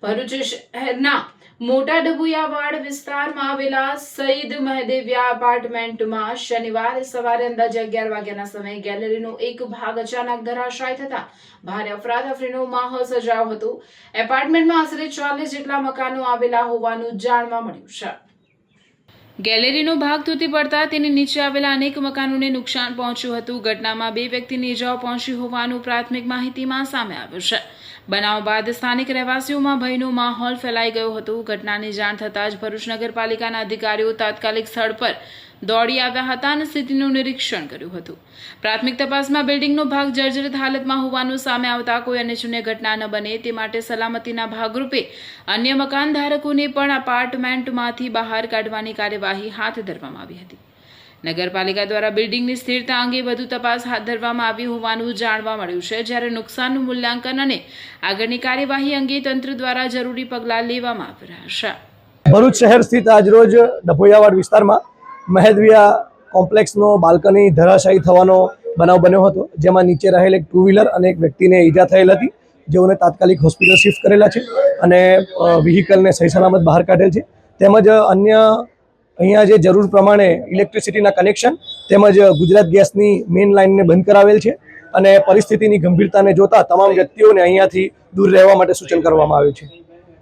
ભરૂચ શહેરના મોટા ડબુયાવાડ વિસ્તારમાં આવેલા સઈદ મહદેવિયા એપાર્ટમેન્ટમાં શનિવારે સવારે અંદાજે 11 વાગ્યાના સમયે ગેલેરીનો એક ભાગ અચાનક ધરાશાયી થતા ભારે અફરાતફરીનો માહોલ સર્જાયો હતો। એપાર્ટમેન્ટમાં આશરે 40 જેટલા મકાનો આવેલા હોવાનું જાણવા મળ્યું છે। ગેલેરીનો ભાગ તૂટી પડતા તેની નીચે આવેલા અનેક મકાનોને નુકસાન પહોંચ્યું હતું। ઘટનામાં 2 વ્યક્તિને ઇજાઓ પહોંચી હોવાનું પ્રાથમિક માહિતીમાં સામે આવ્યું છે। બનાવ બાદ સ્થાનિક રહેવાસીઓમાં ભયનો માહોલ ફેલાઈ ગયો હતો। ઘટનાની જાણ થતાં જ ભરૂચ નગરપાલિકાના અધિકારીઓ તાત્કાલિક સ્થળ પર દોડી આવ્યા હતા અને સ્થિતિનું નિરીક્ષણ કર્યું હતું। પ્રાથમિક તપાસમાં બિલ્ડિંગનો ભાગ જર્જરિત હાલતમાં હોવાનું સામે આવતા કોઈ અનિચ્છનીય ઘટના ન બને તે માટે સલામતીના ભાગરૂપે અન્ય મકાન ધારકોને પણ એપાર્ટમેન્ટમાંથી બહાર કાઢવાની કાર્યવાહી હાથ ધરવામાં આવી હતી। નગરપાલિકા દ્વારા બિલ્ડિંગની સ્થિરતા અંગે વધુ તપાસ હાથ ધરવામાં આવી હોવાનું જાણવા મળ્યું છે, જ્યારે નુકસાનનું મૂલ્યાંકન અને આગળની કાર્યવાહી અંગે તંત્ર દ્વારા જરૂરી પગલાં લેવામાં આવી રહ્યા છે। ભરૂચ શહેર સ્થિત આજરોજ ડભોયાવાડ વિસ્તારમાં મહેદવિયા કોમ્પ્લેક્સનો બાલ્કની ધરાશાયી થવાનો બનાવ બન્યો હતો, જેમાં નીચે રહેલ એક 2 વ્હીલર અને એક વ્યક્તિને ઈજા થયેલ હતી, જેઓને તાત્કાલિક હોસ્પિટલ શિફ્ટ કરેલા છે અને વ્હીકલને સહી સલામત બહાર કાઢેલ છે। તેમજ અન્ય અહીંયા જે જરૂર પ્રમાણે ઇલેક્ટ્રિસિટીના કનેક્શન તેમજ ગુજરાત ગેસની મેઇન લાઇનને બંધ કરાવેલ છે અને પરિસ્થિતિની ગંભીરતાને જોતા તમામ વ્યક્તિઓને અહીંયાથી દૂર રહેવા માટે સૂચન કરવામાં આવ્યું છે।